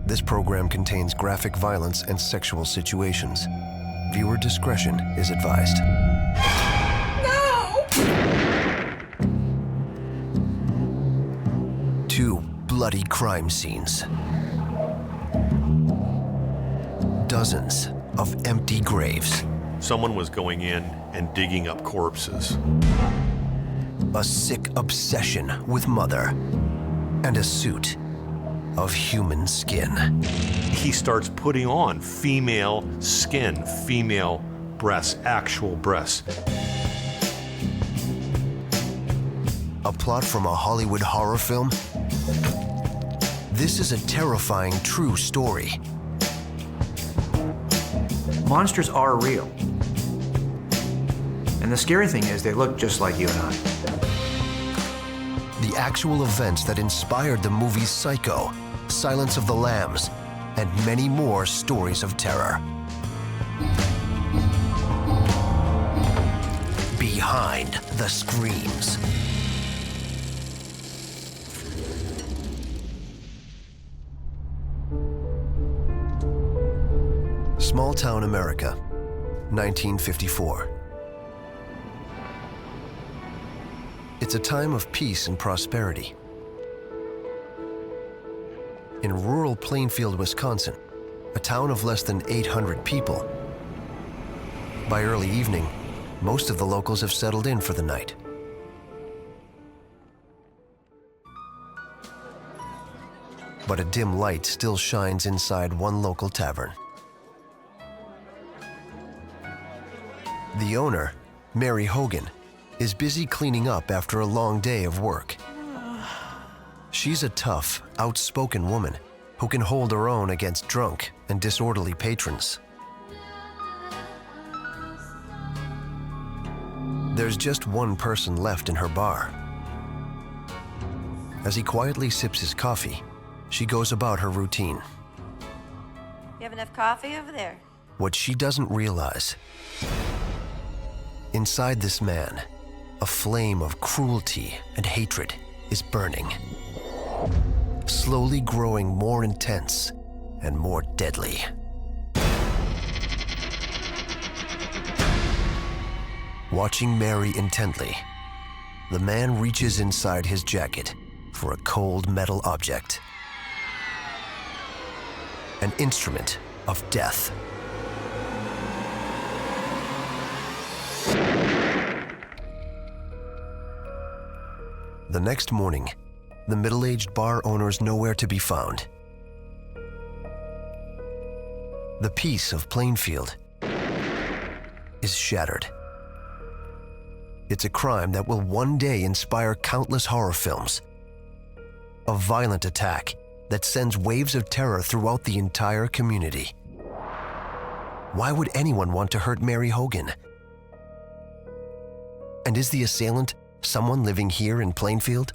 This program contains graphic violence and sexual situations. Viewer discretion is advised. No! 2 bloody crime scenes. Dozens of empty graves. Someone was going in and digging up corpses. A sick obsession with mother. And a suit of human skin. He starts putting on female skin, female breasts, actual breasts. A plot from a Hollywood horror film? This is a terrifying true story. Monsters are real. And the scary thing is they look just like you and I. The actual events that inspired the movies Psycho, Silence of the Lambs, and many more stories of terror. Behind the Screams. Small town America, 1954. It's a time of peace and prosperity. In rural Plainfield, Wisconsin, a town of less than 800 people. By early evening, most of the locals have settled in for the night. But a dim light still shines inside one local tavern. The owner, Mary Hogan, is busy cleaning up after a long day of work. She's a tough, outspoken woman who can hold her own against drunk and disorderly patrons. There's just one person left in her bar. As he quietly sips his coffee, she goes about her routine. You have enough coffee over there? What she doesn't realize, inside this man, a flame of cruelty and hatred is burning, slowly growing more intense and more deadly. Watching Mary intently, the man reaches inside his jacket for a cold metal object, an instrument of death. The next morning, the middle-aged bar owner's nowhere to be found. The peace of Plainfield is shattered. It's a crime that will one day inspire countless horror films. A violent attack that sends waves of terror throughout the entire community. Why would anyone want to hurt Mary Hogan? And is the assailant someone living here in Plainfield?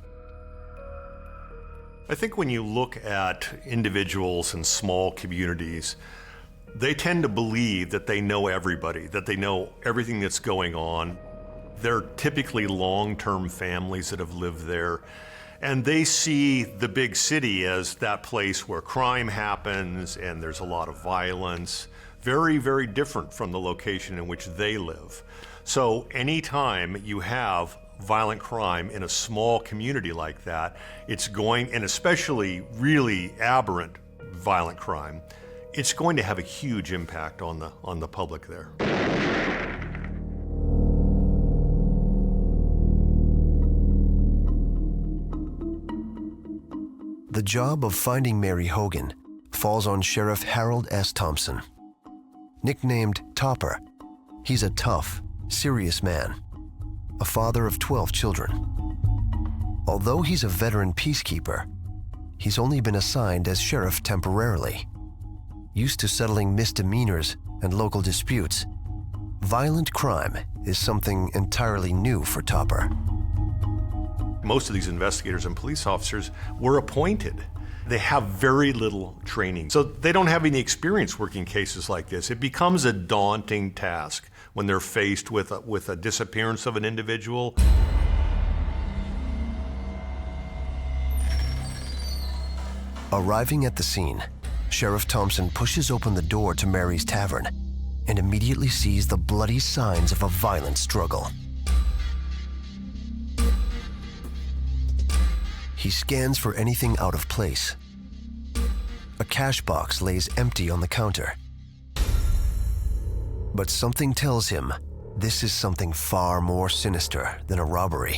I think when you look at individuals in small communities, they tend to believe that they know everybody, that they know everything that's going on. They're typically long-term families that have lived there, and they see the big city as that place where crime happens and there's a lot of violence, very, very different from the location in which they live. So anytime you have violent crime in a small community like that, it's going, and especially really aberrant violent crime, it's going to have a huge impact on the public there. The job of finding Mary Hogan falls on Sheriff Harold S. Thompson. Nicknamed Topper, he's a tough, serious man, a father of 12 children. Although he's a veteran peacekeeper, he's only been assigned as sheriff temporarily. Used to settling misdemeanors and local disputes, violent crime is something entirely new for Topper. Most of these investigators and police officers were appointed. They have very little training, so they don't have any experience working cases like this. It becomes a daunting task when they're faced with a disappearance of an individual. Arriving at the scene, Sheriff Thompson pushes open the door to Mary's tavern and immediately sees the bloody signs of a violent struggle. He scans for anything out of place. A cash box lays empty on the counter. But something tells him this is something far more sinister than a robbery.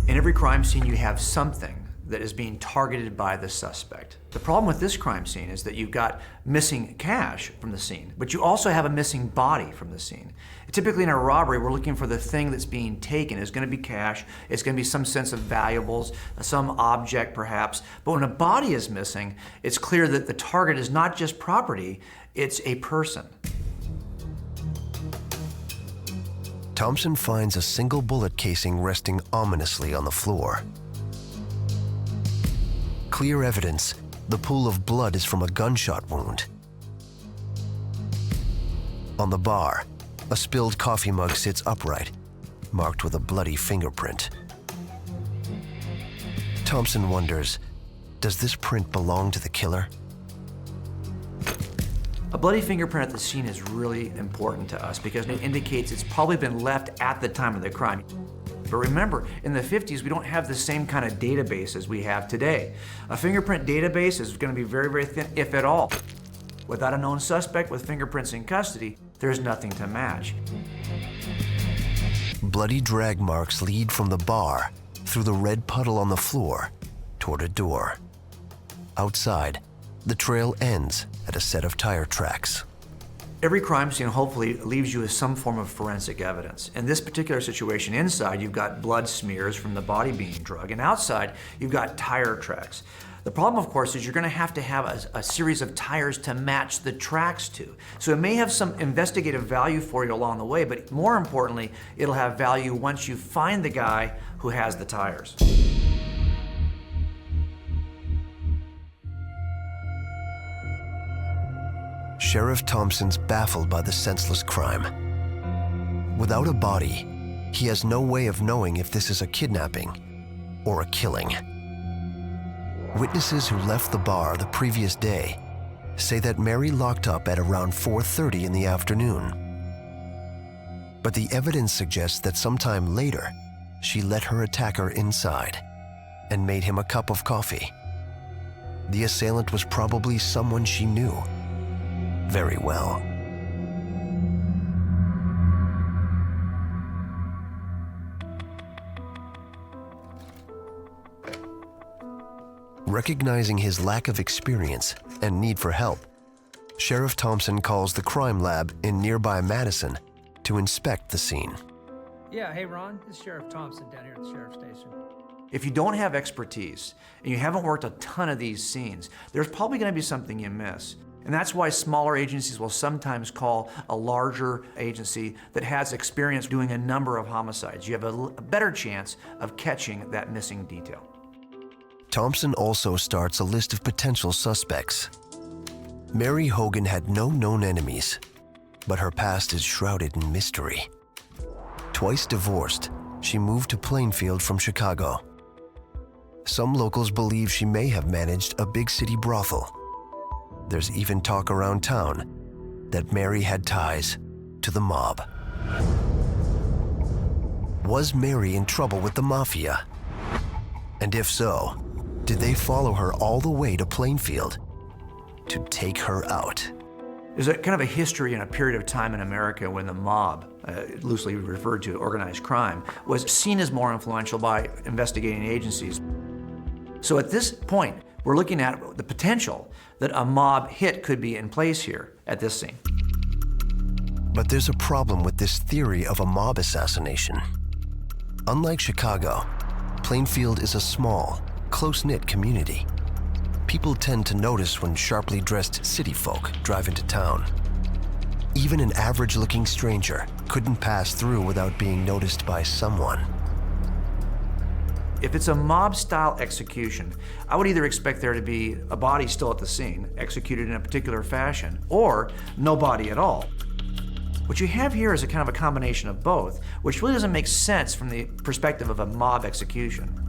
In every crime scene, you have something that is being targeted by the suspect. The problem with this crime scene is that you've got missing cash from the scene, but you also have a missing body from the scene. Typically in a robbery, we're looking for the thing that's being taken. It's going to be cash, it's going to be some sense of valuables, some object perhaps, but when a body is missing, it's clear that the target is not just property, it's a person. Thompson finds a single bullet casing resting ominously on the floor. Clear evidence, the pool of blood is from a gunshot wound. On the bar, a spilled coffee mug sits upright, marked with a bloody fingerprint. Thompson wonders, does this print belong to the killer? A bloody fingerprint at the scene is really important to us because it indicates it's probably been left at the time of the crime. But remember, in the 50s, we don't have the same kind of database as we have today. A fingerprint database is going to be very, very thin, if at all. Without a known suspect with fingerprints in custody, there's nothing to match. Bloody drag marks lead from the bar through the red puddle on the floor toward a door. Outside, the trail ends at a set of tire tracks. Every crime scene hopefully leaves you with some form of forensic evidence. In this particular situation, inside you've got blood smears from the body being drugged, and outside you've got tire tracks. The problem, of course, is you're going to have a series of tires to match the tracks to. So it may have some investigative value for you along the way, but more importantly, it'll have value once you find the guy who has the tires. Sheriff Thompson's baffled by the senseless crime. Without a body, he has no way of knowing if this is a kidnapping or a killing. Witnesses who left the bar the previous day say that Mary locked up at around 4:30 in the afternoon. But the evidence suggests that sometime later, she let her attacker inside and made him a cup of coffee. The assailant was probably someone she knew very well. Recognizing his lack of experience and need for help, Sheriff Thompson calls the crime lab in nearby Madison to inspect the scene. Yeah, hey Ron, this is Sheriff Thompson down here at the Sheriff's Station. If you don't have expertise and you haven't worked a ton of these scenes, there's probably going to be something you miss. And that's why smaller agencies will sometimes call a larger agency that has experience doing a number of homicides. You have a better chance of catching that missing detail. Thompson also starts a list of potential suspects. Mary Hogan had no known enemies, but her past is shrouded in mystery. Twice divorced, she moved to Plainfield from Chicago. Some locals believe she may have managed a big city brothel. There's even talk around town that Mary had ties to the mob. Was Mary in trouble with the mafia? And if so, did they follow her all the way to Plainfield to take her out? There's a kind of a history and a period of time in America when the mob, loosely referred to organized crime, was seen as more influential by investigating agencies. So at this point, we're looking at the potential that a mob hit could be in place here at this scene. But there's a problem with this theory of a mob assassination. Unlike Chicago, Plainfield is a small, close-knit community. People tend to notice when sharply dressed city folk drive into town. Even an average-looking stranger couldn't pass through without being noticed by someone. If it's a mob-style execution, I would either expect there to be a body still at the scene, executed in a particular fashion, or no body at all. What you have here is a kind of a combination of both, which really doesn't make sense from the perspective of a mob execution.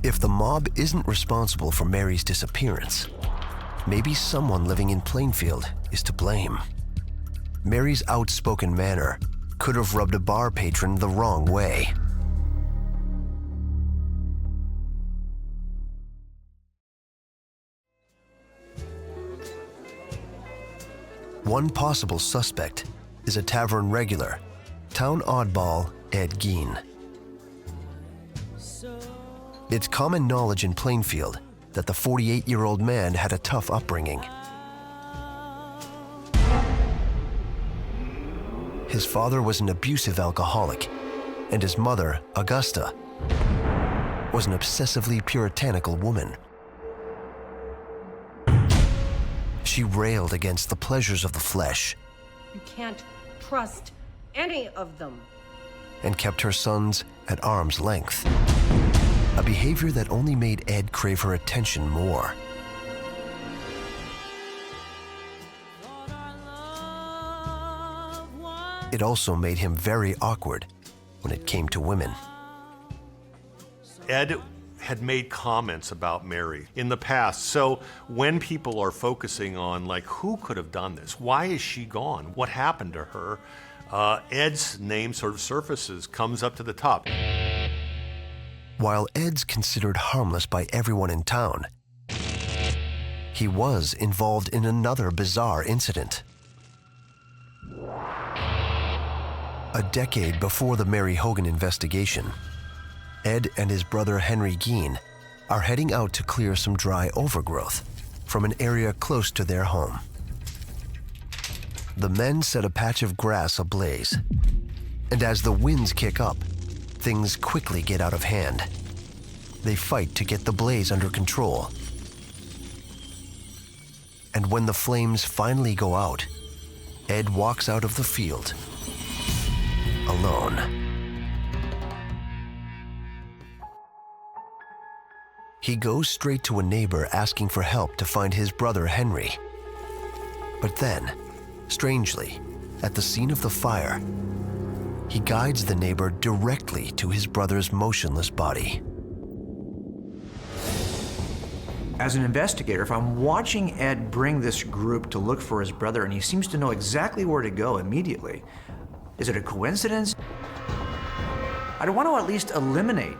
If the mob isn't responsible for Mary's disappearance, maybe someone living in Plainfield is to blame. Mary's outspoken manner could have rubbed a bar patron the wrong way. One possible suspect is a tavern regular, town oddball Ed Gein. It's common knowledge in Plainfield that the 48-year-old man had a tough upbringing. His father was an abusive alcoholic, and his mother, Augusta, was an obsessively puritanical woman. She railed against the pleasures of the flesh. You can't trust any of them. And kept her sons at arm's length. A behavior that only made Ed crave her attention more. It also made him very awkward when it came to women. Ed had made comments about Mary in the past, so when people are focusing on, like, who could have done this? Why is she gone? What happened to her? Ed's name sort of surfaces, comes up to the top. While Ed's considered harmless by everyone in town, he was involved in another bizarre incident. A decade before the Mary Hogan investigation, Ed and his brother Henry Gein are heading out to clear some dry overgrowth from an area close to their home. The men set a patch of grass ablaze, and as the winds kick up, things quickly get out of hand. They fight to get the blaze under control. And when the flames finally go out, Ed walks out of the field alone. He goes straight to a neighbor asking for help to find his brother Henry. But then, strangely, at the scene of the fire, he guides the neighbor directly to his brother's motionless body. As an investigator, if I'm watching Ed bring this group to look for his brother and he seems to know exactly where to go immediately, is it a coincidence? I'd want to at least eliminate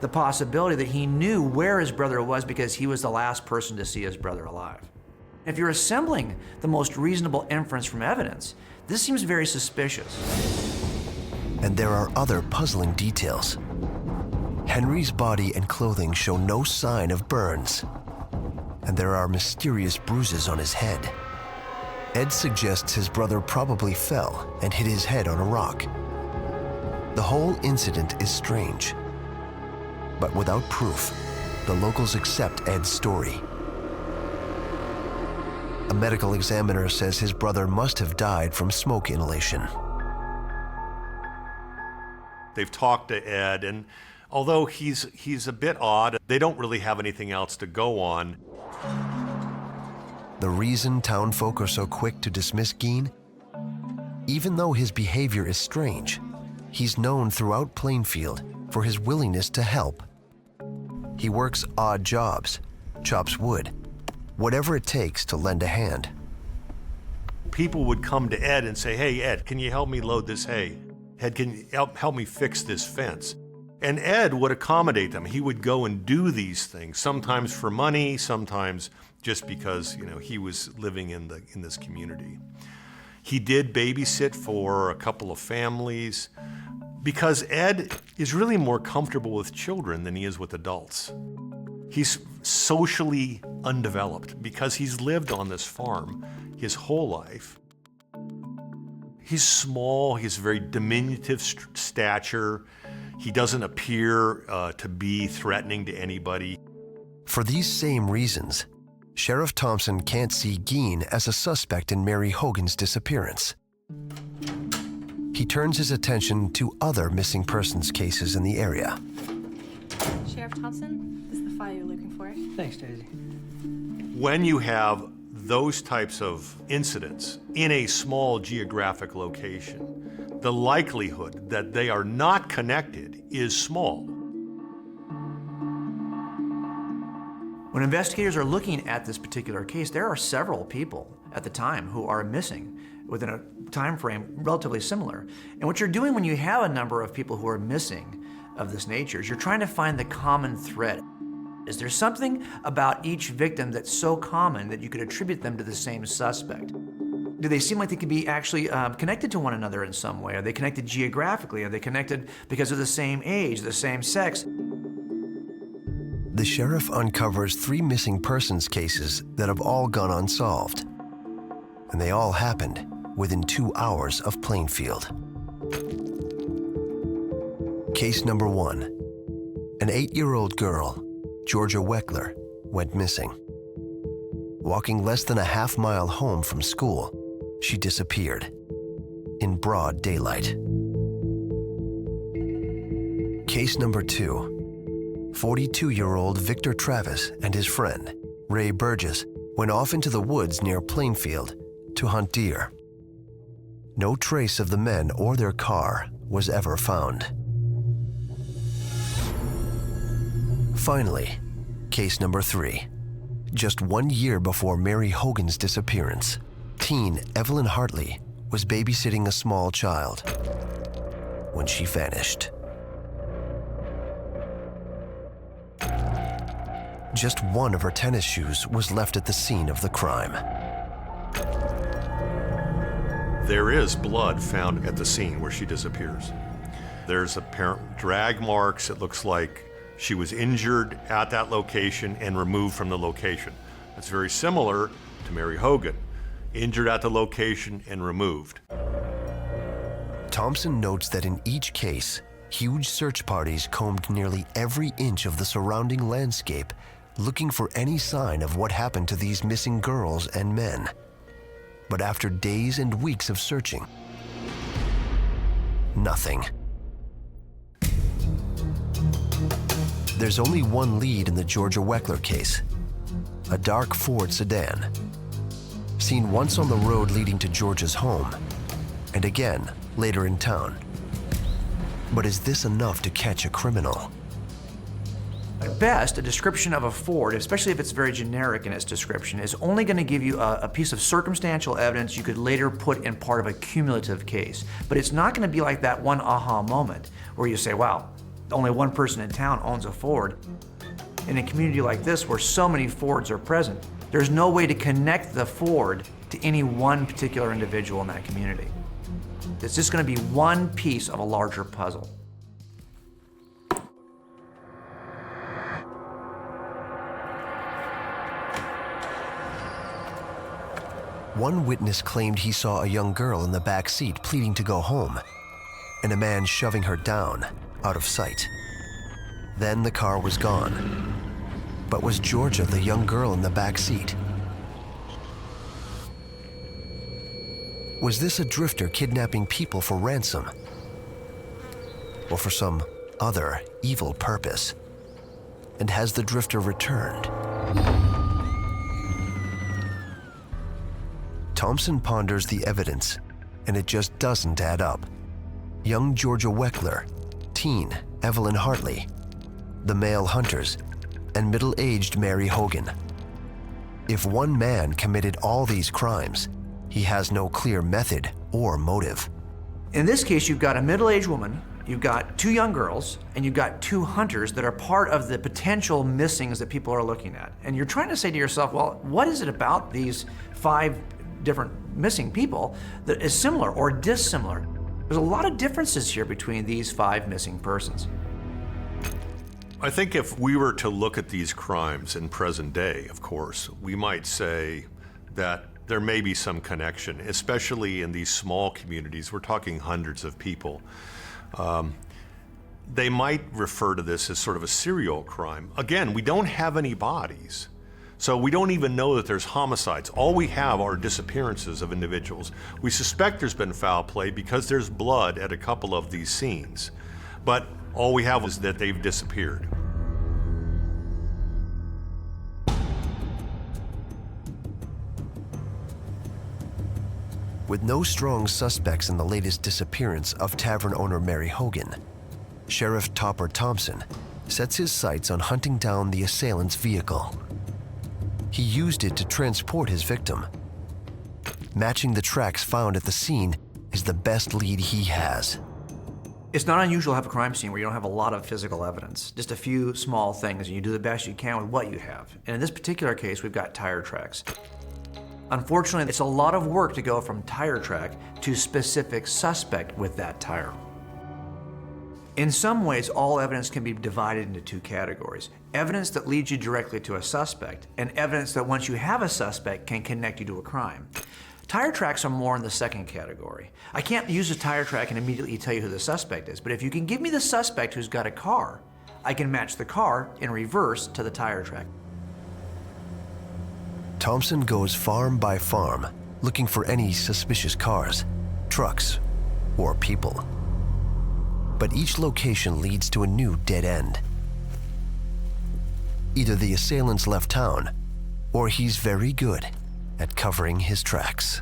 the possibility that he knew where his brother was because he was the last person to see his brother alive. If you're assembling the most reasonable inference from evidence, this seems very suspicious. And there are other puzzling details. Henry's body and clothing show no sign of burns, and there are mysterious bruises on his head. Ed suggests his brother probably fell and hit his head on a rock. The whole incident is strange, but without proof, the locals accept Ed's story. A medical examiner says his brother must have died from smoke inhalation. They've talked to Ed, and although he's a bit odd, they don't really have anything else to go on. The reason townfolk are so quick to dismiss Gein? Even though his behavior is strange, he's known throughout Plainfield for his willingness to help. He works odd jobs, chops wood, whatever it takes to lend a hand. People would come to Ed and say, "Hey, Ed, can you help me load this hay? Ed, can you help me fix this fence?" And Ed would accommodate them. He would go and do these things, sometimes for money, sometimes just because, he was living in this community. He did babysit for a couple of families because Ed is really more comfortable with children than he is with adults. He's socially undeveloped because he's lived on this farm his whole life. He's small, he's very diminutive stature. He doesn't appear to be threatening to anybody. For these same reasons, Sheriff Thompson can't see Gein as a suspect in Mary Hogan's disappearance. He turns his attention to other missing persons cases in the area. Sheriff Thompson, this is the file you're looking for. Thanks, Daisy. When you have those types of incidents in a small geographic location, the likelihood that they are not connected is small. When investigators are looking at this particular case, there are several people at the time who are missing within a time frame relatively similar. And what you're doing when you have a number of people who are missing of this nature is you're trying to find the common thread. Is there something about each victim that's so common that you could attribute them to the same suspect? Do they seem like they could be actually connected to one another in some way? Are they connected geographically? Are they connected because of the same age, the same sex? The sheriff uncovers 3 missing persons cases that have all gone unsolved. And they all happened within 2 hours of Plainfield. Case number 1. An 8-year-old girl, Georgia Weckler, went missing. Walking less than a half-mile home from school, she disappeared in broad daylight. Case number 2. 42-year-old Victor Travis and his friend, Ray Burgess, went off into the woods near Plainfield to hunt deer. No trace of the men or their car was ever found. Finally, case number 3. Just 1 year before Mary Hogan's disappearance, teen Evelyn Hartley was babysitting a small child when she vanished. Just one of her tennis shoes was left at the scene of the crime. There is blood found at the scene where she disappears. There's apparent drag marks. It looks like she was injured at that location and removed from the location. That's very similar to Mary Hogan, injured at the location and removed. Thompson notes that in each case, huge search parties combed nearly every inch of the surrounding landscape, looking for any sign of what happened to these missing girls and men. But after days and weeks of searching, nothing. There's only one lead in the Georgia Weckler case, a dark Ford sedan, seen once on the road leading to Georgia's home, and again later in town. But is this enough to catch a criminal? At best, a description of a Ford, especially if it's very generic in its description, is only going to give you a piece of circumstantial evidence you could later put in part of a cumulative case. But it's not going to be like that one aha moment where you say, wow, only one person in town owns a Ford. In a community like this where so many Fords are present, there's no way to connect the Ford to any one particular individual in that community. It's just going to be one piece of a larger puzzle. One witness claimed he saw a young girl in the back seat pleading to go home, and a man shoving her down, out of sight. Then the car was gone. But was Georgia the young girl in the back seat? Was this a drifter kidnapping people for ransom? Or for some other evil purpose? And has the drifter returned? Thompson ponders the evidence, and it just doesn't add up. Young Georgia Weckler, teen Evelyn Hartley, the male hunters, and middle-aged Mary Hogan. If one man committed all these crimes, he has no clear method or motive. In this case, you've got a middle-aged woman, you've got 2 young girls, and you've got 2 hunters that are part of the potential missings that people are looking at. And you're trying to say to yourself, well, what is it about these 5 different missing people that is similar or dissimilar? There's a lot of differences here between these 5 missing persons. I think if we were to look at these crimes in present day, of course, we might say that there may be some connection, especially in these small communities. We're talking hundreds of people. They might refer to this as sort of a serial crime. Again, we don't have any bodies, so we don't even know that there's homicides. All we have are disappearances of individuals. We suspect there's been foul play because there's blood at a couple of these scenes, but all we have is that they've disappeared. With no strong suspects in the latest disappearance of tavern owner Mary Hogan, Sheriff Topper Thompson sets his sights on hunting down the assailant's vehicle. He used it to transport his victim. Matching the tracks found at the scene is the best lead he has. It's not unusual to have a crime scene where you don't have a lot of physical evidence, just a few small things, and you do the best you can with what you have. And in this particular case, we've got tire tracks. Unfortunately, it's a lot of work to go from tire track to specific suspect with that tire. In some ways, all evidence can be divided into two categories. Evidence that leads you directly to a suspect, and evidence that once you have a suspect can connect you to a crime. Tire tracks are more in the second category. I can't use a tire track and immediately tell you who the suspect is, but if you can give me the suspect who's got a car, I can match the car in reverse to the tire track. Thompson goes farm by farm, looking for any suspicious cars, trucks, or people. But each location leads to a new dead end. Either the assailants left town, or he's very good at covering his tracks.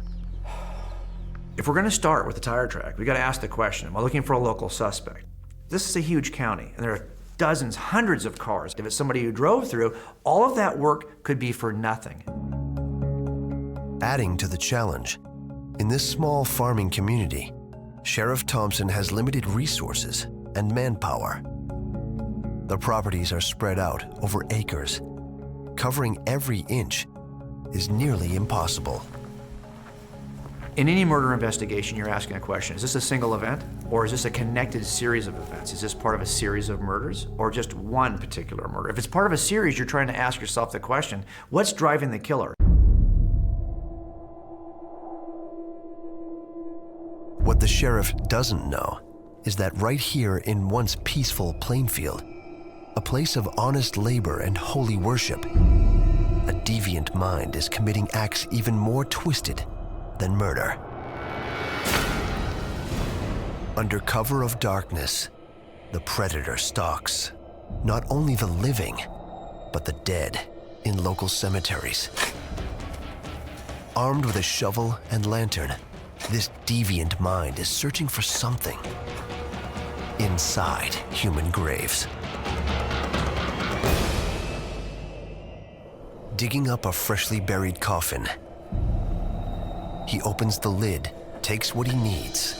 If we're going to start with the tire track, we got to ask the question, am I looking for a local suspect? This is a huge county, and there are dozens, hundreds of cars. If it's somebody who drove through, all of that work could be for nothing. Adding to the challenge, in this small farming community, Sheriff Thompson has limited resources and manpower. The properties are spread out over acres. Covering every inch is nearly impossible. In any murder investigation, you're asking a question. Is this a single event, or is this a connected series of events? Is this part of a series of murders, or just one particular murder? If it's part of a series, you're trying to ask yourself the question, what's driving the killer? What the sheriff doesn't know is that right here in once peaceful Plainfield, a place of honest labor and holy worship, a deviant mind is committing acts even more twisted than murder. Under cover of darkness, the predator stalks not only the living, but the dead in local cemeteries. Armed with a shovel and lantern, this deviant mind is searching for something inside human graves. Digging up a freshly buried coffin, he opens the lid, takes what he needs,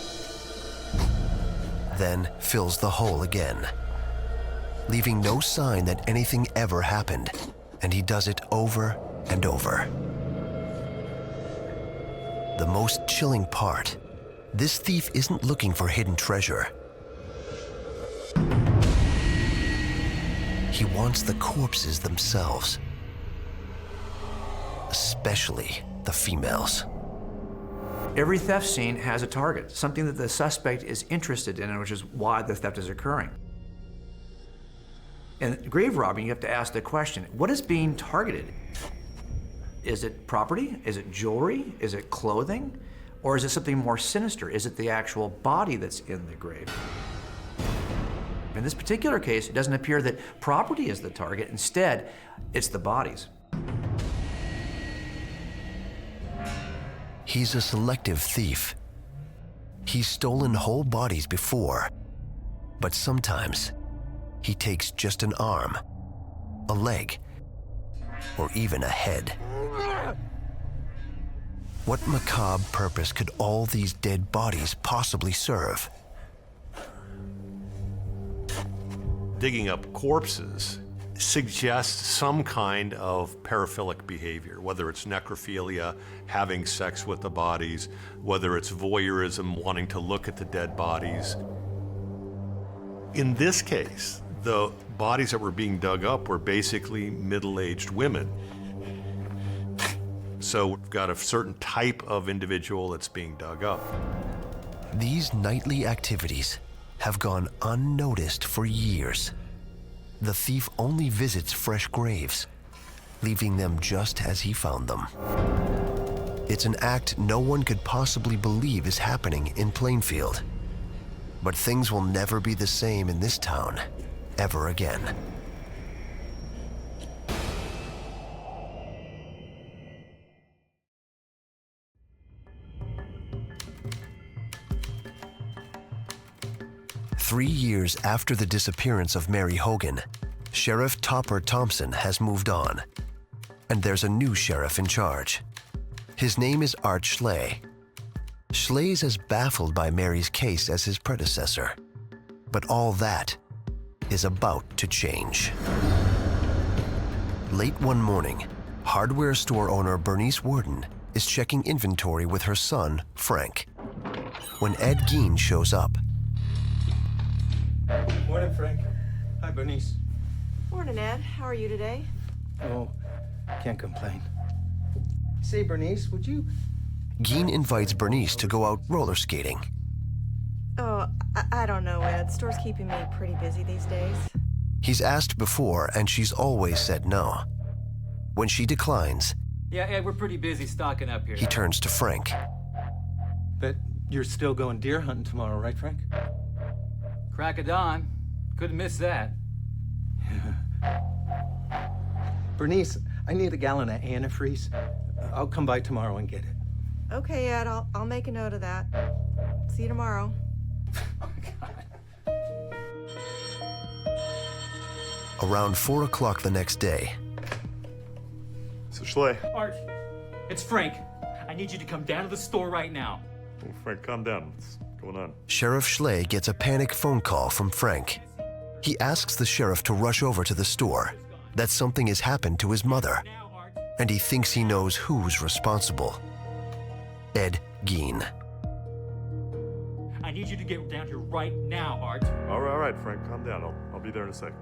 then fills the hole again, leaving no sign that anything ever happened, and he does it over and over. The most chilling part, this thief isn't looking for hidden treasure. He wants the corpses themselves, especially the females. Every theft scene has a target, something that the suspect is interested in, which is why the theft is occurring. In grave robbing, you have to ask the question, what is being targeted? Is it property? Is it jewelry? Is it clothing? Or is it something more sinister? Is it the actual body that's in the grave? In this particular case, it doesn't appear that property is the target. Instead, it's the bodies. He's a selective thief. He's stolen whole bodies before, but sometimes he takes just an arm, a leg, or even a head. What macabre purpose could all these dead bodies possibly serve? Digging up corpses suggests some kind of paraphilic behavior, whether it's necrophilia, having sex with the bodies, whether it's voyeurism, wanting to look at the dead bodies. In this case, the bodies that were being dug up were basically middle-aged women. So we've got a certain type of individual that's being dug up. These nightly activities have gone unnoticed for years. The thief only visits fresh graves, leaving them just as he found them. It's an act no one could possibly believe is happening in Plainfield. But things will never be the same in this town, ever again. Three years after the disappearance of Mary Hogan, Sheriff Topper Thompson has moved on. and there's a new sheriff in charge. His name is Art Schley. Schley's as baffled by Mary's case as his predecessor. But all that is about to change. Late one morning, hardware store owner Bernice Worden is checking inventory with her son, Frank, when Ed Gein shows up. Morning, Frank. Hi, Bernice. Morning, Ed. How are you today? Oh, can't complain. Say, Bernice, would you... Gein invites Bernice to go out roller skating. Oh, I don't know, Ed. Store's keeping me pretty busy these days. He's asked before, and she's always said no. When she declines, Yeah, Ed, we're pretty busy stocking up here. he turns to Frank. Bet you're still going deer hunting tomorrow, right, Frank? Crack of dawn. Couldn't miss that. Bernice, I need a gallon of antifreeze. I'll come by tomorrow and get it. Okay, Ed. I'll make a note of that. See you tomorrow. Around 4 o'clock the next day, So Schley. Art, it's Frank. I need you to come down to the store right now. Oh, Frank, calm down. What's going on? Sheriff Schley gets a panic phone call from Frank. He asks the sheriff to rush over to the store, that something has happened to his mother, Now, Art. and he thinks he knows who's responsible. Ed Gein. I need you to get down here right now, Art. All right, Frank, calm down. I'll be there in a second.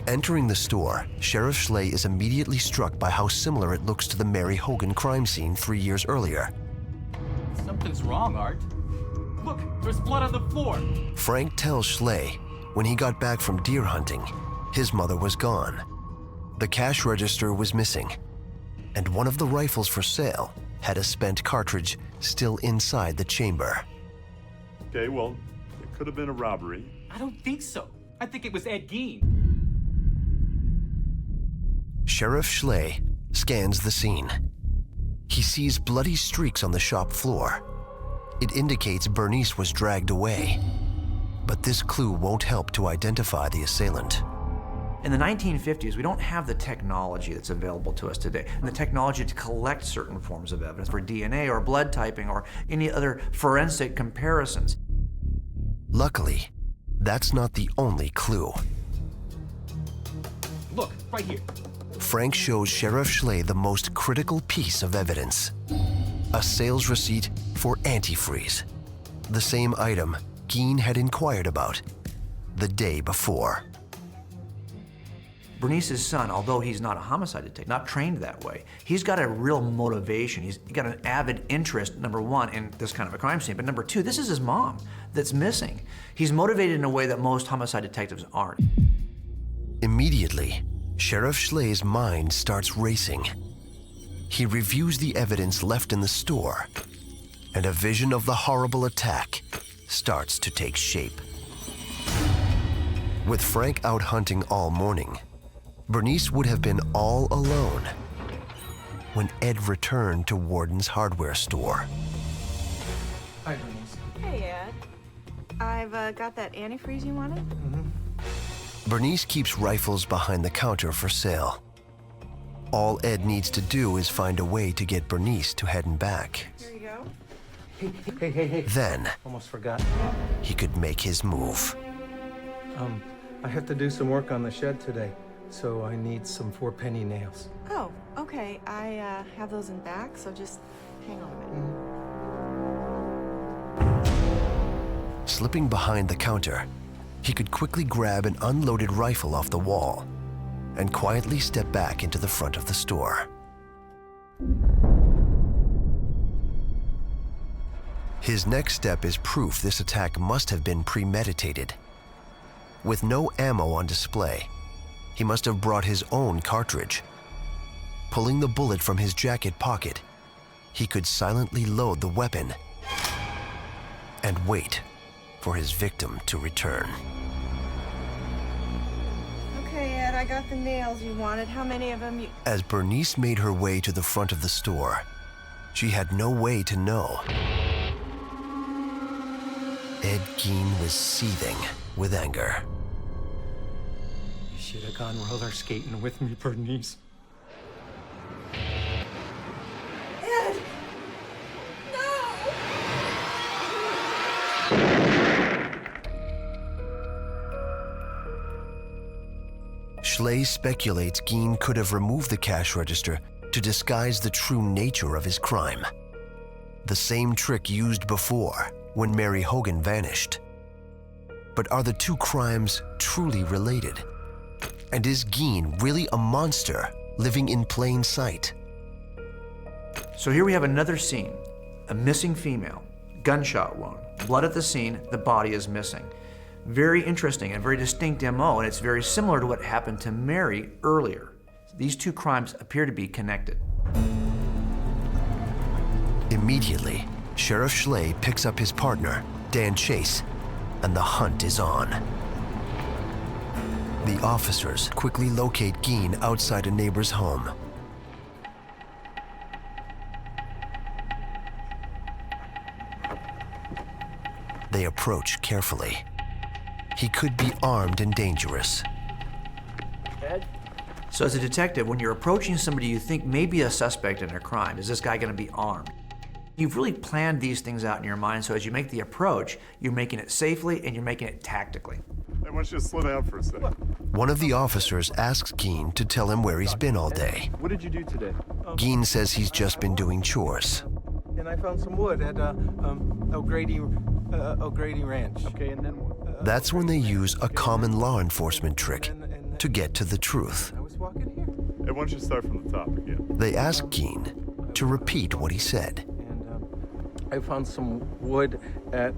Entering the store, Sheriff Schley is immediately struck by how similar it looks to the Mary Hogan crime scene 3 years earlier. Something's wrong, Art. Look, there's blood on the floor. Frank tells Schley when he got back from deer hunting, his mother was gone. The cash register was missing, and one of the rifles for sale had a spent cartridge still inside the chamber. Okay, well, it could have been a robbery. I don't think so. I think it was Ed Gein. Sheriff Schley scans the scene. He sees bloody streaks on the shop floor. It indicates Bernice was dragged away. But this clue won't help to identify the assailant. In the 1950s, we don't have the technology that's available to us today, and the technology to collect certain forms of evidence for DNA or blood typing or any other forensic comparisons. Luckily, that's not the only clue. Look, right here. Frank shows Sheriff Schley the most critical piece of evidence. A sales receipt for antifreeze. The same item Gein had inquired about the day before. Bernice's son, although he's not a homicide detective, not trained that way, he's got a real motivation. He's got an avid interest, number one, in this kind of a crime scene, but number two, this is his mom that's missing. He's motivated in a way that most homicide detectives aren't. Immediately, Sheriff Schley's mind starts racing. He reviews the evidence left in the store, and a vision of the horrible attack starts to take shape. With Frank out hunting all morning, Bernice would have been all alone when Ed returned to Worden's hardware store. Hi, Bernice. Hey, Ed. I've got that antifreeze you wanted. Bernice keeps rifles behind the counter for sale. All Ed needs to do is find a way to get Bernice to heading back. Here you go. Hey. Then Almost forgot. he could make his move. I have to do some work on the shed today, so I need some 4-penny nails. Oh, okay. I have those in back, so just hang on a minute. Slipping behind the counter, he could quickly grab an unloaded rifle off the wall and quietly step back into the front of the store. His next step is proof this attack must have been premeditated. With no ammo on display, he must have brought his own cartridge. Pulling the bullet from his jacket pocket, he could silently load the weapon and wait for his victim to return. Okay, Ed, I got the nails you wanted. How many of them you... As Bernice made her way to the front of the store, she had no way to know. Ed Gein was seething with anger. You should have gone roller skating with me, Bernice. Ed! No! Schley speculates Gein could have removed the cash register to disguise the true nature of his crime. The same trick used before when Mary Hogan vanished. But are the two crimes truly related? And is Gein really a monster living in plain sight? So here we have another scene. A missing female, gunshot wound, blood at the scene, the body is missing. Very interesting and very distinct MO, and it's very similar to what happened to Mary earlier. These two crimes appear to be connected. Immediately, Sheriff Schley picks up his partner, Dan Chase, and the hunt is on. The officers quickly locate Gein outside a neighbor's home. They approach carefully. He could be armed and dangerous. So as a detective, when you're approaching somebody you think may be a suspect in a crime, is this guy going to be armed? You've really planned these things out in your mind, so as you make the approach, you're making it safely and you're making it tactically. I want you to slow down for a second. One of the officers asks Gein to tell him where he's been all day. What did you do today? Gein says he's just been doing chores. And I found some wood at O'Grady Ranch. Okay, and then what? That's when they use a common law enforcement trick to get to the truth. I was walking here. I want you to start from the top again. They ask Gein to repeat what he said. And I found some wood at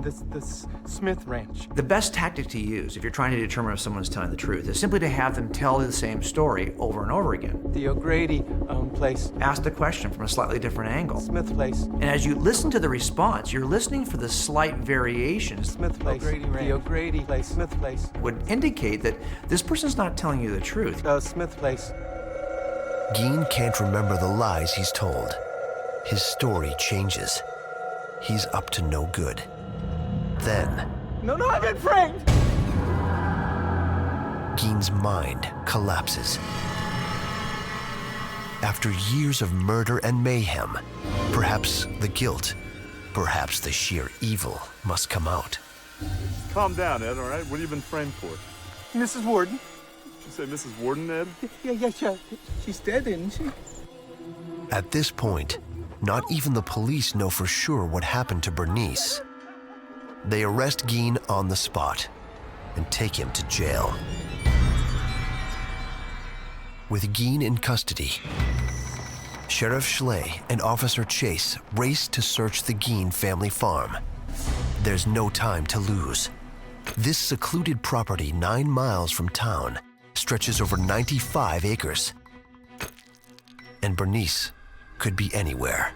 this Smith Ranch. The best tactic to use if you're trying to determine if someone's telling the truth is simply to have them tell the same story over and over again. The O'Grady place. Ask the question from a slightly different angle. Smith Place. And as you listen to the response, you're listening for the slight variations Smith Place. The O'Grady Place. Smith Place. would indicate that this person's not telling you the truth. Smith Place. Gein can't remember the lies he's told. His story changes. He's up to no good. Then, No, I've been framed! Gein's mind collapses. After years of murder and mayhem, perhaps the guilt, perhaps the sheer evil must come out. Calm down, Ed, all right? What have you been framed for? Mrs. Worden. Did you say Mrs. Worden, Ed? Yeah. She's dead, isn't she? At this point, not even the police know for sure what happened to Bernice. They arrest Gein on the spot and take him to jail. With Gein in custody, Sheriff Schley and Officer Chase race to search the Gein family farm. There's no time to lose. This secluded property 9 miles from town stretches over 95 acres. And Bernice could be anywhere.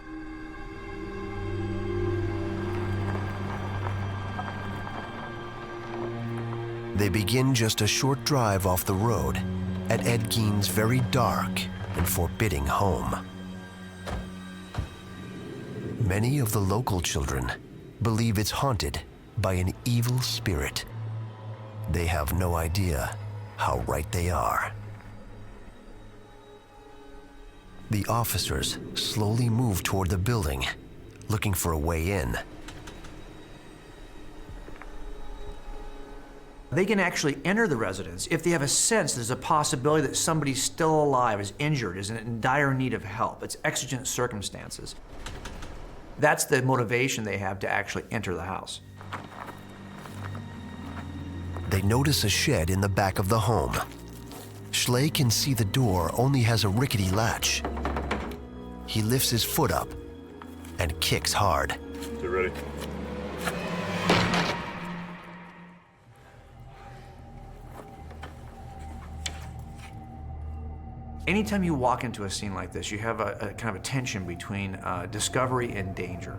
They begin just a short drive off the road at Ed Gein's very dark and forbidding home. Many of the local children believe it's haunted by an evil spirit. They have no idea how right they are. The officers slowly move toward the building, looking for a way in. They can actually enter the residence if they have a sense there's a possibility that somebody's still alive, is injured, is in dire need of help. It's exigent circumstances. That's the motivation they have to actually enter the house. They notice a shed in the back of the home. Schley can see the door only has a rickety latch. He lifts his foot up and kicks hard. You ready? Anytime you walk into a scene like this, you have a kind of a tension between discovery and danger.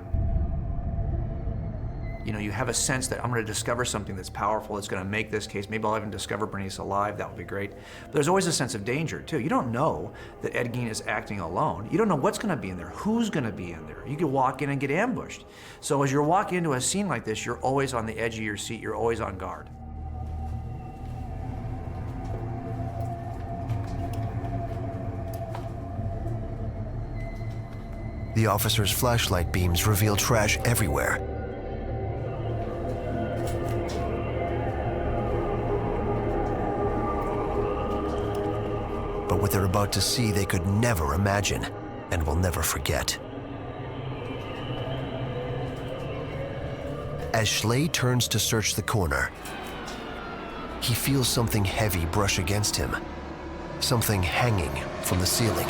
You know, you have a sense that I'm going to discover something that's powerful, that's going to make this case. Maybe I'll even discover Bernice alive. That would be great. But there's always a sense of danger, too. You don't know that Ed Gein is acting alone. You don't know what's going to be in there, who's going to be in there. You could walk in and get ambushed. So as you're walking into a scene like this, you're always on the edge of your seat. You're always on guard. The officer's flashlight beams reveal trash everywhere. But what they're about to see, they could never imagine and will never forget. As Schley turns to search the corner, he feels something heavy brush against him, something hanging from the ceiling.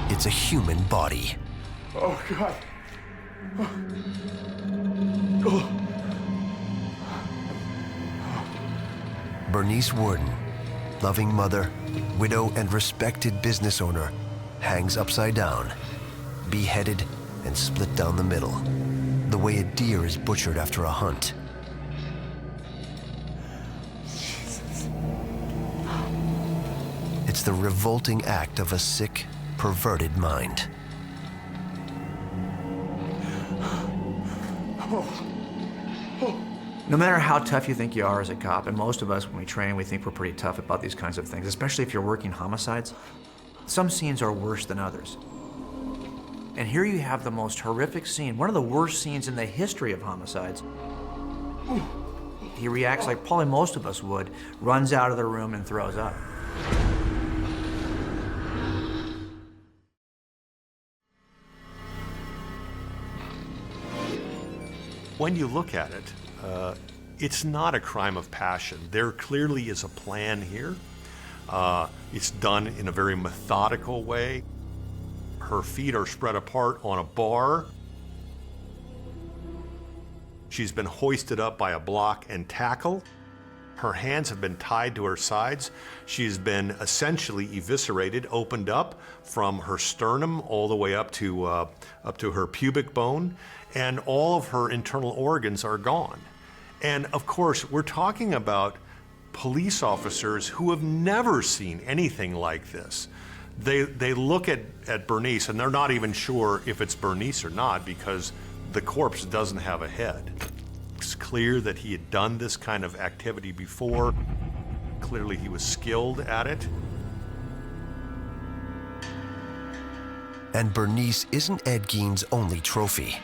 It's a human body. Oh, God. Bernice Worden, loving mother, widow, and respected business owner, hangs upside down, beheaded and split down the middle, the way a deer is butchered after a hunt. It's the revolting act of a sick, perverted mind. No matter how tough you think you are as a cop, and most of us, when we train, we think we're pretty tough about these kinds of things, especially if you're working homicides, some scenes are worse than others. And here you have the most horrific scene, one of the worst scenes in the history of homicides. He reacts like probably most of us would, runs out of the room and throws up. When you look at it, it's not a crime of passion. There clearly is a plan here. It's done in a very methodical way. Her feet are spread apart on a bar. She's been hoisted up by a block and tackle. Her hands have been tied to her sides. She's been essentially eviscerated, opened up from her sternum all the way up to her pubic bone, and all of her internal organs are gone. And of course, we're talking about police officers who have never seen anything like this. They look at Bernice and they're not even sure if it's Bernice or not because the corpse doesn't have a head. It's clear that he had done this kind of activity before. Clearly he was skilled at it. And Bernice isn't Ed Gein's only trophy.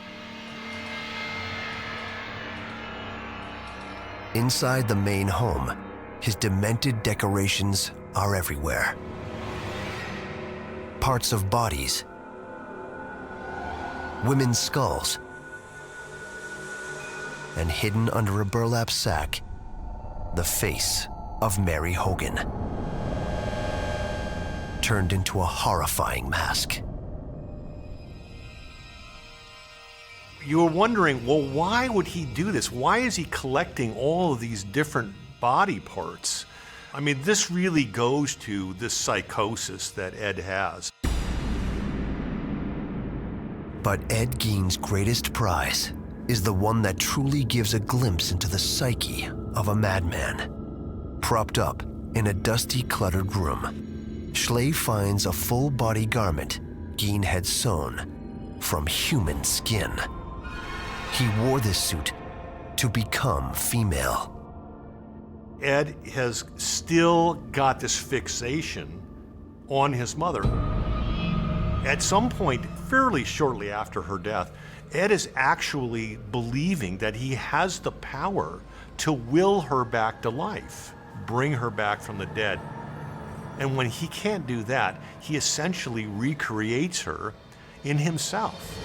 Inside the main home, his demented decorations are everywhere. Parts of bodies, women's skulls, and hidden under a burlap sack, the face of Mary Hogan, turned into a horrifying mask. You were wondering, well, why would he do this? Why is he collecting all of these different body parts? I mean, this really goes to this psychosis that Ed has. But Ed Gein's greatest prize is the one that truly gives a glimpse into the psyche of a madman. Propped up in a dusty, cluttered room, Schley finds a full-body garment Gein had sewn from human skin. He wore this suit to become female. Ed has still got this fixation on his mother. At some point, fairly shortly after her death, Ed is actually believing that he has the power to will her back to life, bring her back from the dead. And when he can't do that, he essentially recreates her in himself.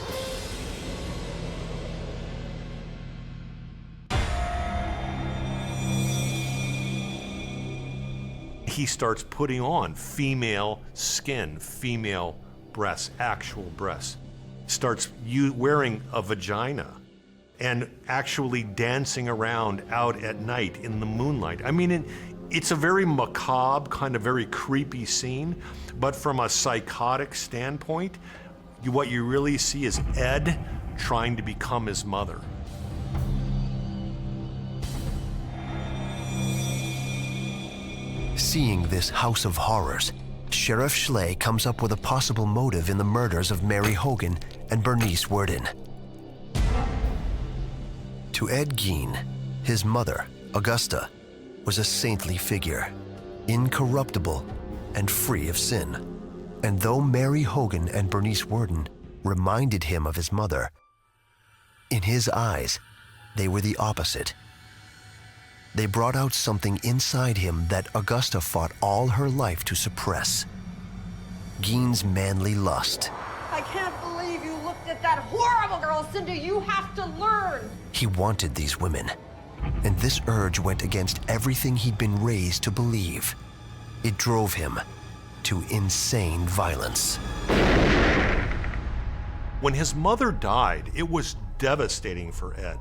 He starts putting on female skin, female breasts, actual breasts. Starts wearing a vagina and actually dancing around out at night in the moonlight. I mean, it's a very macabre, kind of very creepy scene, but from a psychotic standpoint, What you really see is Ed trying to become his mother. Seeing this house of horrors, Sheriff Schley comes up with a possible motive in the murders of Mary Hogan and Bernice Worden. To Ed Gein, his mother, Augusta, was a saintly figure, incorruptible and free of sin. And though Mary Hogan and Bernice Worden reminded him of his mother, in his eyes, they were the opposite. They brought out something inside him that Augusta fought all her life to suppress. Gein's manly lust. I can't believe you looked at that horrible girl, Cindy. You have to learn. He wanted these women, and this urge went against everything he'd been raised to believe. It drove him to insane violence. When his mother died, it was devastating for Ed.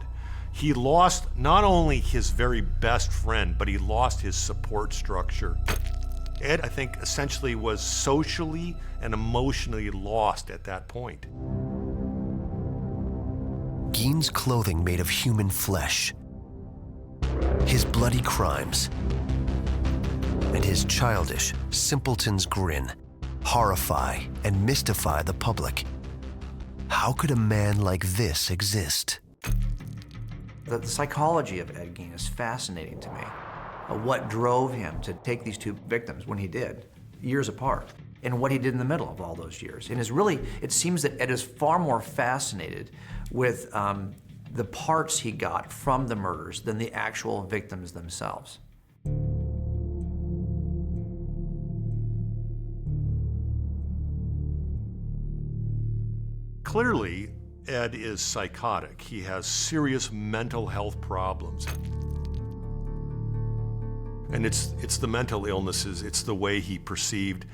He lost not only his very best friend, but he lost his support structure. Ed, I think, essentially was socially and emotionally lost at that point. Gein's clothing made of human flesh, his bloody crimes, and his childish, simpleton's grin horrify and mystify the public. How could a man like this exist? The psychology of Ed Gein is fascinating to me. What drove him to take these two victims when he did, years apart, and what he did in the middle of all those years. And it seems that Ed is far more fascinated with the parts he got from the murders than the actual victims themselves. Clearly, Ed is psychotic. He has serious mental health problems. And it's the mental illnesses, it's the way he perceived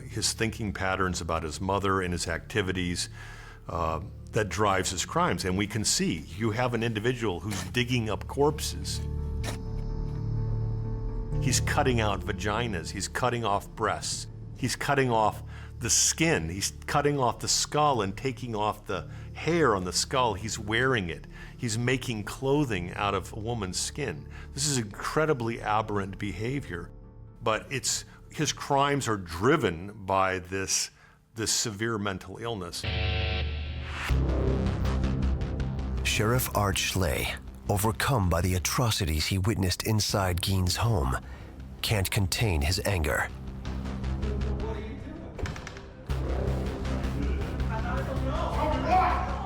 his thinking patterns about his mother and his activities that drives his crimes. And we can see, you have an individual who's digging up corpses. He's cutting out vaginas, he's cutting off breasts, he's cutting off the skin, he's cutting off the skull and taking off the hair on the skull, he's wearing it. He's making clothing out of a woman's skin. This is incredibly aberrant behavior, but his crimes are driven by this severe mental illness. Sheriff Art Schley, overcome by the atrocities he witnessed inside Gein's home, can't contain his anger.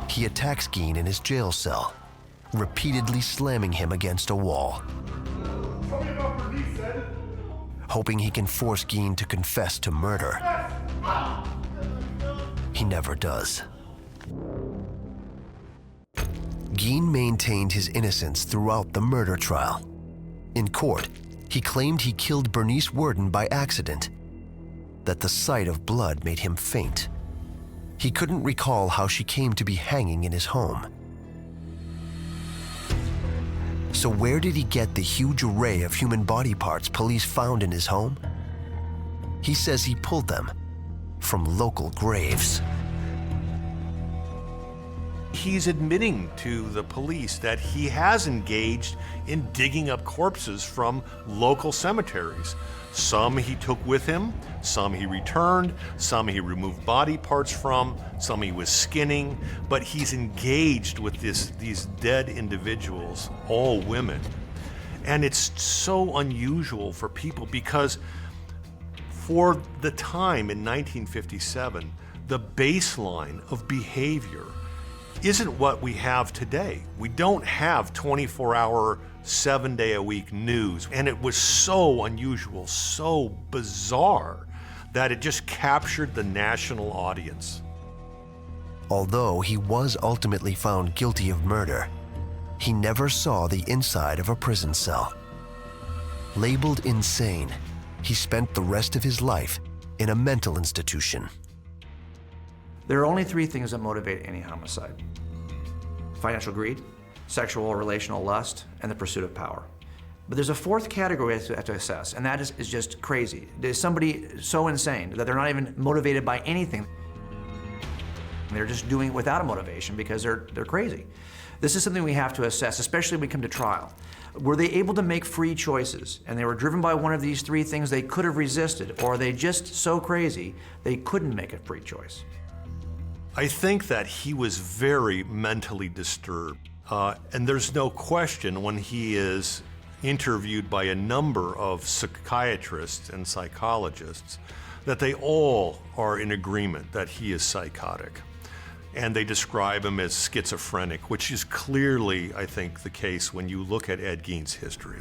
He attacks Gein in his jail cell, repeatedly slamming him against a wall, hoping he can force Gein to confess to murder. He never does. Gein maintained his innocence throughout the murder trial. In court, he claimed he killed Bernice Worden by accident, that the sight of blood made him faint. He couldn't recall how she came to be hanging in his home. So where did he get the huge array of human body parts police found in his home? He says he pulled them from local graves. He's admitting to the police that he has engaged in digging up corpses from local cemeteries. Some he took with him, some he returned, some he removed body parts from, some he was skinning, but he's engaged with these dead individuals, all women. And it's so unusual for people because for the time in 1957, the baseline of behavior isn't what we have today. We don't have 24-hour, 7-day-a-week news. And it was so unusual, so bizarre, that it just captured the national audience. Although he was ultimately found guilty of murder, he never saw the inside of a prison cell. Labeled insane, he spent the rest of his life in a mental institution. There are only three things that motivate any homicide: financial greed, sexual or relational lust, and the pursuit of power. But there's a fourth category we have to assess, and that is just crazy. Is somebody so insane that they're not even motivated by anything? They're just doing it without a motivation because they're crazy. This is something we have to assess, especially when we come to trial. Were they able to make free choices, and they were driven by one of these three things they could have resisted, or are they just so crazy they couldn't make a free choice? I think that he was very mentally disturbed. And there's no question when he is interviewed by a number of psychiatrists and psychologists that they all are in agreement that he is psychotic. And they describe him as schizophrenic, which is clearly, I think, the case when you look at Ed Gein's history.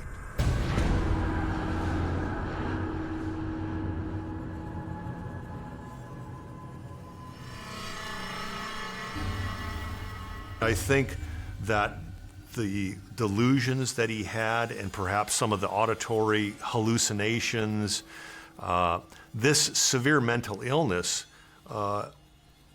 I think that the delusions that he had and perhaps some of the auditory hallucinations, this severe mental illness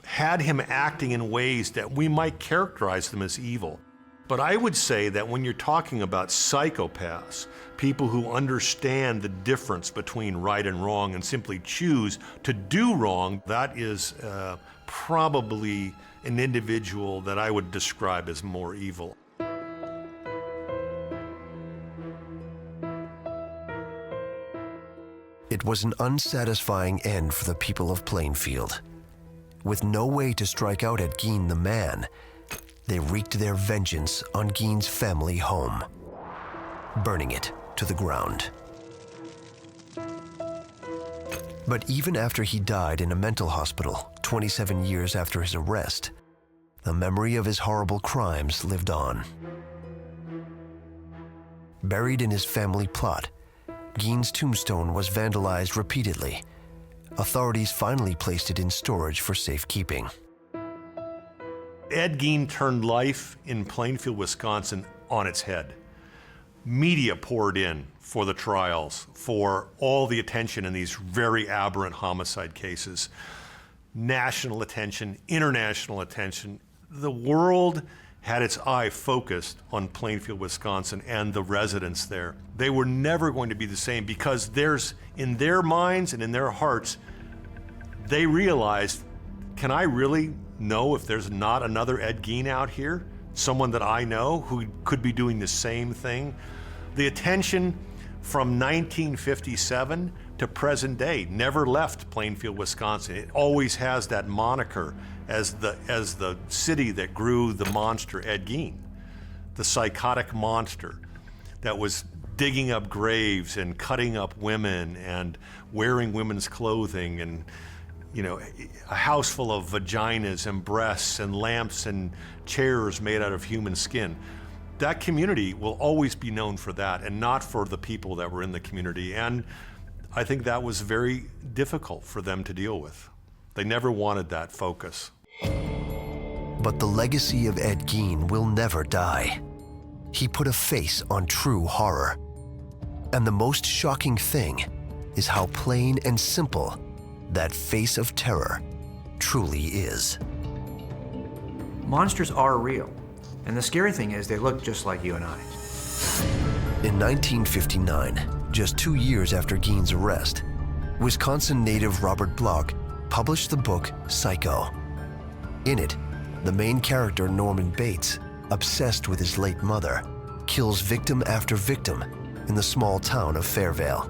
had him acting in ways that we might characterize them as evil. But I would say that when you're talking about psychopaths, people who understand the difference between right and wrong and simply choose to do wrong, that is probably an individual that I would describe as more evil. It was an unsatisfying end for the people of Plainfield. With no way to strike out at Gein the man, they wreaked their vengeance on Gein's family home, burning it to the ground. But even after he died in a mental hospital 27 years after his arrest, the memory of his horrible crimes lived on. Buried in his family plot, Gein's tombstone was vandalized repeatedly. Authorities finally placed it in storage for safekeeping. Ed Gein turned life in Plainfield, Wisconsin on its head. Media poured in for the trials, for all the attention in these very aberrant homicide cases. National attention, international attention. The world had its eye focused on Plainfield, Wisconsin and the residents there. They were never going to be the same because in their minds and in their hearts, they realized, can I really know if there's not another Ed Gein out here? Someone that I know who could be doing the same thing? The attention from 1957 to present day never left Plainfield, Wisconsin. It always has that moniker as the city that grew the monster Ed Gein, the psychotic monster that was digging up graves and cutting up women and wearing women's clothing and, you know, a house full of vaginas and breasts and lamps and chairs made out of human skin. That community will always be known for that and not for the people that were in the community. And I think that was very difficult for them to deal with. They never wanted that focus. But the legacy of Ed Gein will never die. He put a face on true horror. And the most shocking thing is how plain and simple that face of terror truly is. Monsters are real. And the scary thing is they look just like you and I. In 1959, just 2 years after Gein's arrest, Wisconsin native Robert Bloch published the book Psycho. In it, the main character, Norman Bates, obsessed with his late mother, kills victim after victim in the small town of Fairvale.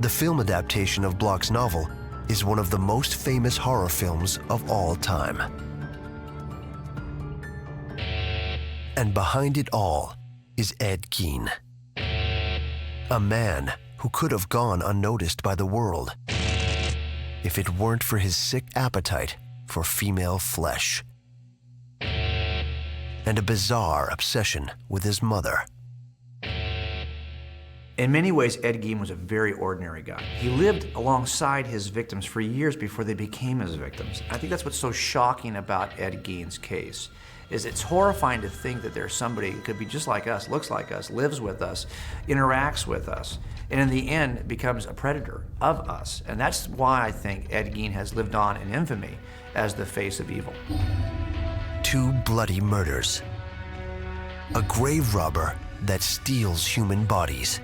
The film adaptation of Bloch's novel is one of the most famous horror films of all time. And behind it all is Ed Gein, a man who could have gone unnoticed by the world if it weren't for his sick appetite for female flesh and a bizarre obsession with his mother. In many ways, Ed Gein was a very ordinary guy. He lived alongside his victims for years before they became his victims. I think that's what's so shocking about Ed Gein's case, is it's horrifying to think that there's somebody who could be just like us, looks like us, lives with us, interacts with us, and in the end becomes a predator of us. And that's why I think Ed Gein has lived on in infamy as the face of evil. 2 bloody murders, a grave robber that steals human bodies,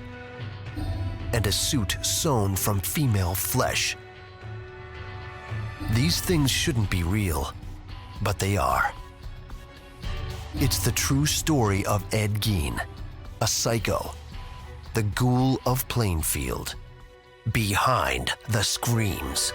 and a suit sewn from female flesh. These things shouldn't be real, but they are. It's the true story of Ed Gein, a psycho, the ghoul of Plainfield, behind the screams.